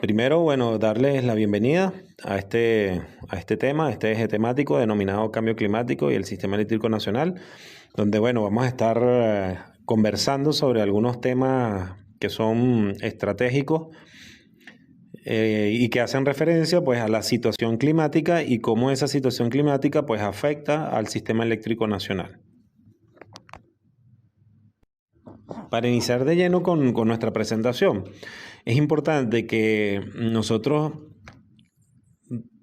Primero, bueno, darles la bienvenida a este tema, a este eje temático denominado cambio climático y el sistema eléctrico nacional, donde, bueno, vamos a estar conversando sobre algunos temas que son estratégicos y que hacen referencia, pues, a la situación climática y cómo esa situación climática, pues, afecta al sistema eléctrico nacional. Para iniciar de lleno con nuestra presentación, es importante que nosotros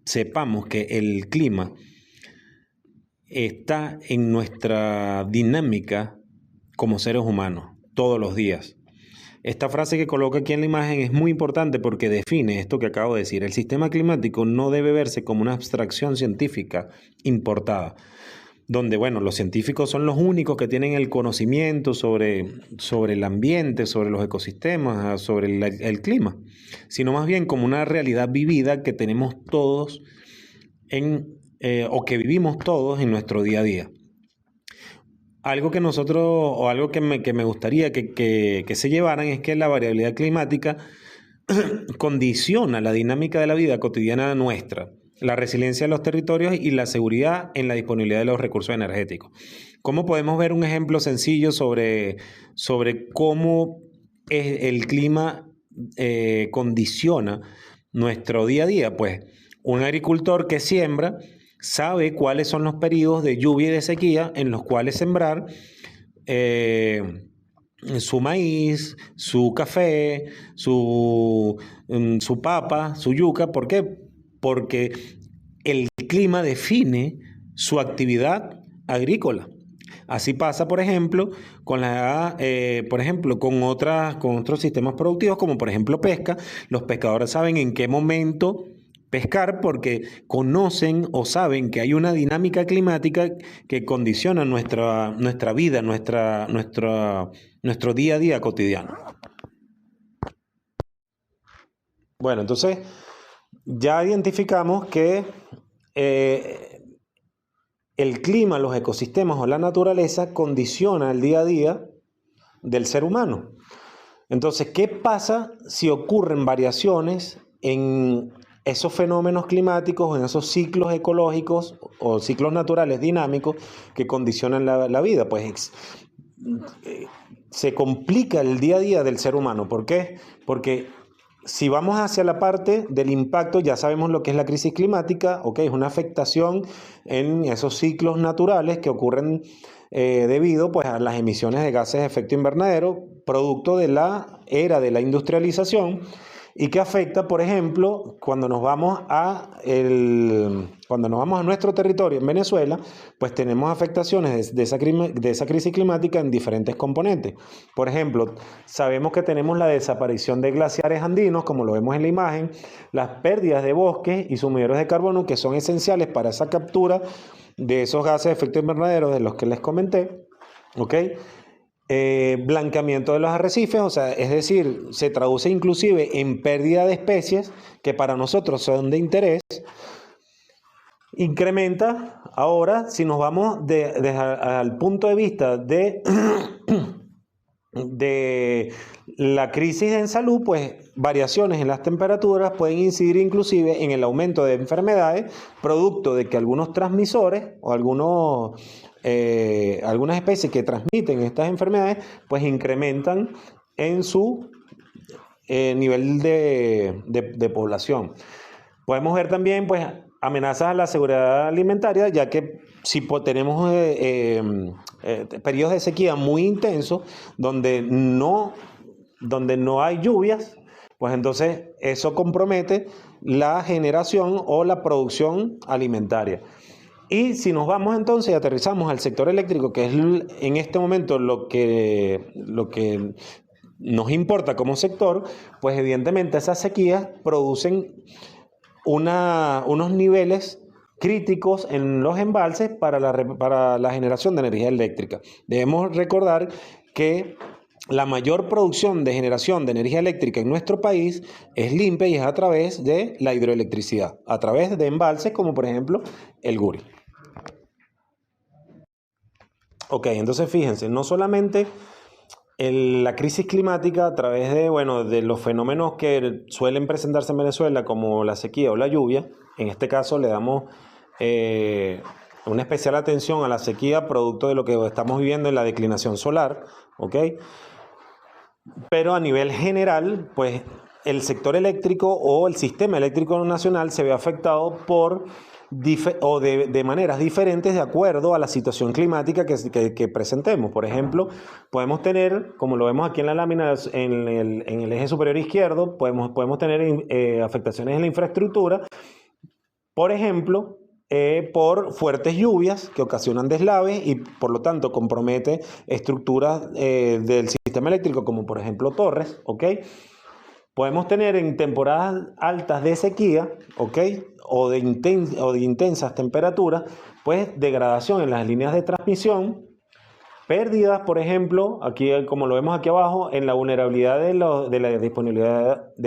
sepamos que el clima está en nuestra dinámica como seres humanos todos los días. Esta frase que coloco aquí en la imagen es muy importante porque define esto que acabo de decir. El sistema climático no debe verse como una abstracción científica importada, donde, bueno, los científicos son los únicos que tienen el conocimiento sobre el ambiente, sobre los ecosistemas, sobre el clima, sino más bien como una realidad vivida que tenemos todos o que vivimos todos en nuestro día a día. Algo que nosotros, o algo que me gustaría que se llevaran es que la variabilidad climática condiciona la dinámica de la vida cotidiana nuestra, la resiliencia de los territorios y la seguridad en la disponibilidad de los recursos energéticos. ¿Cómo podemos ver un ejemplo sencillo sobre cómo el clima condiciona nuestro día a día? Pues un agricultor que siembra sabe cuáles son los periodos de lluvia y de sequía en los cuales sembrar eh, su maíz, su café, su papa, su yuca. ¿Por qué? Porque el clima define su actividad agrícola. Así pasa, por ejemplo, con otros sistemas productivos, como por ejemplo pesca. Los pescadores saben en qué momento pescar porque conocen o saben que hay una dinámica climática que condiciona nuestra vida, nuestro día a día cotidiano. Bueno, entonces ya identificamos que eh, el clima, los ecosistemas o la naturaleza condiciona el día a día del ser humano. Entonces, ¿qué pasa si ocurren variaciones en esos fenómenos climáticos, en esos ciclos ecológicos o ciclos naturales dinámicos que condicionan la vida? Pues se complica el día a día del ser humano. ¿Por qué? Porque si vamos hacia la parte del impacto, ya sabemos lo que es la crisis climática, ¿ok? Es una afectación en esos ciclos naturales que ocurren debido, pues, a las emisiones de gases de efecto invernadero, producto de la era de la industrialización, y que afecta, por ejemplo, cuando nos vamos a nuestro territorio en Venezuela, pues tenemos afectaciones de esa crisis climática en diferentes componentes. Por ejemplo, sabemos que tenemos la desaparición de glaciares andinos, como lo vemos en la imagen, las pérdidas de bosques y sumideros de carbono, que son esenciales para esa captura de esos gases de efecto invernadero de los que les comenté, ¿ok? Blanqueamiento de los arrecifes, o sea, es decir, se traduce inclusive en pérdida de especies que para nosotros son de interés. Incrementa ahora, si nos vamos al punto de vista de la crisis en salud, pues variaciones en las temperaturas pueden incidir inclusive en el aumento de enfermedades, producto de que algunos transmisores o algunas especies que transmiten estas enfermedades, pues incrementan en su nivel de población. Podemos ver también, pues, amenazas a la seguridad alimentaria, ya que si tenemos periodos de sequía muy intensos donde no hay lluvias, pues entonces eso compromete la generación o la producción alimentaria. Y si nos vamos entonces y aterrizamos al sector eléctrico, que es en este momento lo que nos importa como sector, pues evidentemente esas sequías producen unos niveles críticos en los embalses para la generación de energía eléctrica. Debemos recordar que la mayor producción de generación de energía eléctrica en nuestro país es limpia y es a través de la hidroelectricidad, a través de embalses como por ejemplo el Guri. Ok, entonces fíjense, no solamente la crisis climática a través de, bueno, de los fenómenos que suelen presentarse en Venezuela, como la sequía o la lluvia. En este caso le damos una especial atención a la sequía, producto de lo que estamos viviendo en la declinación solar, ¿ok? Pero a nivel general, pues el sector eléctrico o el sistema eléctrico nacional se ve afectado por de maneras diferentes de acuerdo a la situación climática que presentemos. Por ejemplo, podemos tener, como lo vemos aquí en la lámina, en el eje superior izquierdo, podemos tener afectaciones en la infraestructura, por ejemplo, por fuertes lluvias que ocasionan deslaves y por lo tanto compromete estructuras del sistema eléctrico, como por ejemplo torres, ¿ok? Podemos tener en temporadas altas de sequía, ¿ok? O de intensas temperaturas, pues degradación en las líneas de transmisión, pérdidas, por ejemplo, aquí como lo vemos aquí abajo, en la vulnerabilidad de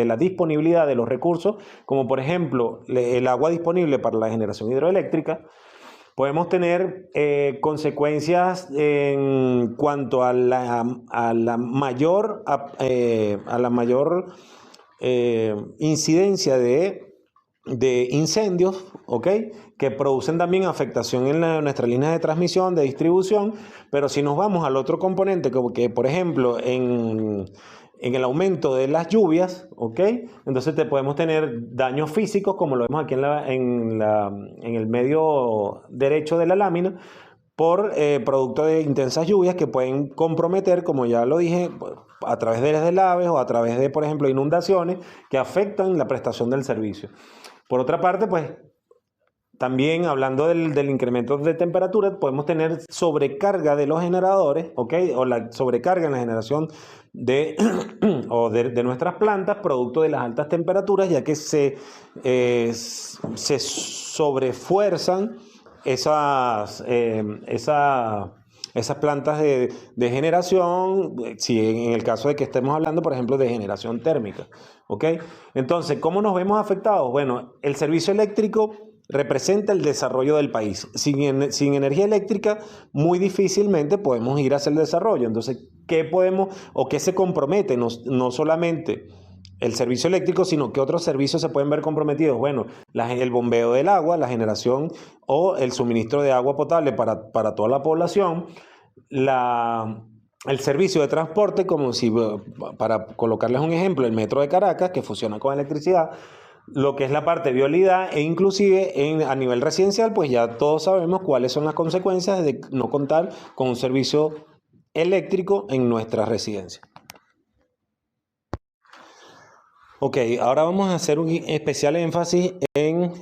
la disponibilidad de los recursos, como por ejemplo el agua disponible para la generación hidroeléctrica. Podemos tener consecuencias en cuanto a la mayor incidencia de incendios, ¿ok? Que producen también afectación en nuestras líneas de transmisión, de distribución, pero si nos vamos al otro componente, como que por ejemplo en el aumento de las lluvias, ¿ok? Entonces podemos tener daños físicos, como lo vemos aquí en el medio derecho de la lámina, por producto de intensas lluvias que pueden comprometer, como ya lo dije, a través de deslaves o a través de, por ejemplo, inundaciones que afectan la prestación del servicio. Por otra parte, pues también hablando del incremento de temperatura, podemos tener sobrecarga de los generadores, ¿ok? O la sobrecarga en la generación de nuestras plantas, producto de las altas temperaturas, ya que se sobrefuerzan esas plantas de generación, si en el caso de que estemos hablando, por ejemplo, de generación térmica, ¿ok? Entonces, ¿cómo nos vemos afectados? Bueno, el servicio eléctrico representa el desarrollo del país. Sin energía eléctrica, muy difícilmente podemos ir hacia el desarrollo. Entonces, ¿qué podemos o qué se compromete? No solamente el servicio eléctrico, sino que otros servicios se pueden ver comprometidos. Bueno, el bombeo del agua, la generación o el suministro de agua potable para toda la población, el servicio de transporte, como si, para colocarles un ejemplo, el metro de Caracas, que funciona con electricidad, lo que es la parte de vialidad e inclusive a nivel residencial, pues ya todos sabemos cuáles son las consecuencias de no contar con un servicio eléctrico en nuestra residencia. Ok, ahora vamos a hacer un especial énfasis en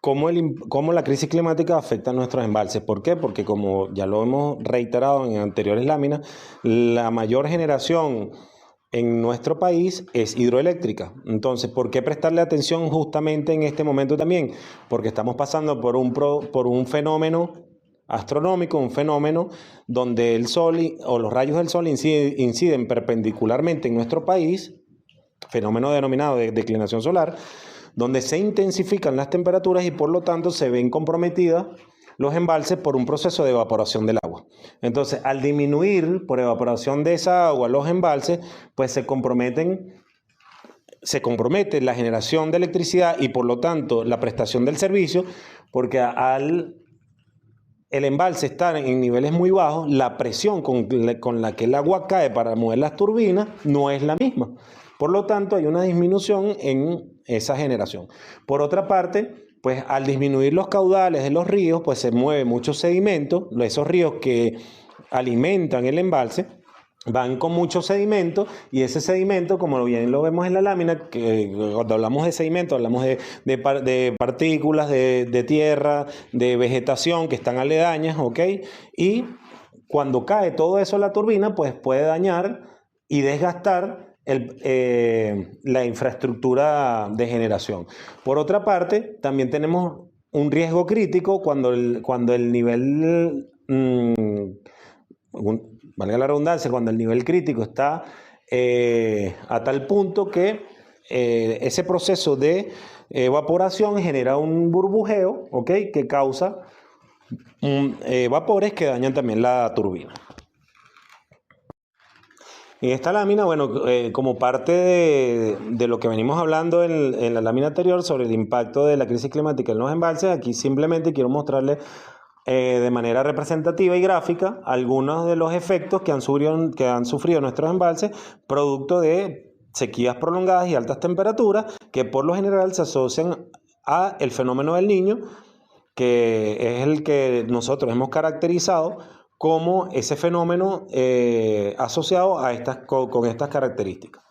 cómo la crisis climática afecta a nuestros embalses. ¿Por qué? Porque como ya lo hemos reiterado en anteriores láminas, la mayor generación en nuestro país es hidroeléctrica. Entonces, ¿por qué prestarle atención justamente en este momento también? Porque estamos pasando por un fenómeno astronómico, un fenómeno donde el sol o los rayos del sol inciden perpendicularmente en nuestro país, fenómeno denominado de declinación solar, donde se intensifican las temperaturas y por lo tanto se ven comprometidas los embalses por un proceso de evaporación del agua. Entonces, al disminuir por evaporación de esa agua los embalses, pues se compromete la generación de electricidad y por lo tanto la prestación del servicio, porque el embalse está en niveles muy bajos, la presión con la que el agua cae para mover las turbinas no es la misma. Por lo tanto, hay una disminución en esa generación. Por otra parte, pues al disminuir los caudales de los ríos, pues se mueve mucho sedimento. Esos ríos que alimentan el embalse van con mucho sedimento y ese sedimento, como bien lo vemos en la lámina, que cuando hablamos de sedimento hablamos de partículas de tierra, de vegetación que están aledañas, ¿ok? Y cuando cae todo eso a la turbina, pues puede dañar y desgastar la infraestructura de generación. Por otra parte, también tenemos un riesgo crítico cuando el nivel, valga la redundancia, cuando el nivel crítico está a tal punto que ese proceso de evaporación genera un burbujeo, ¿ok? Que causa vapores que dañan también la turbina. En esta lámina, bueno, como parte de lo que venimos hablando en la lámina anterior sobre el impacto de la crisis climática en los embalses, aquí simplemente quiero mostrarles de manera representativa y gráfica algunos de los efectos que han sufrido nuestros embalses producto de sequías prolongadas y altas temperaturas que por lo general se asocian a el fenómeno del Niño, que es el que nosotros hemos caracterizado como ese fenómeno asociado a con estas características.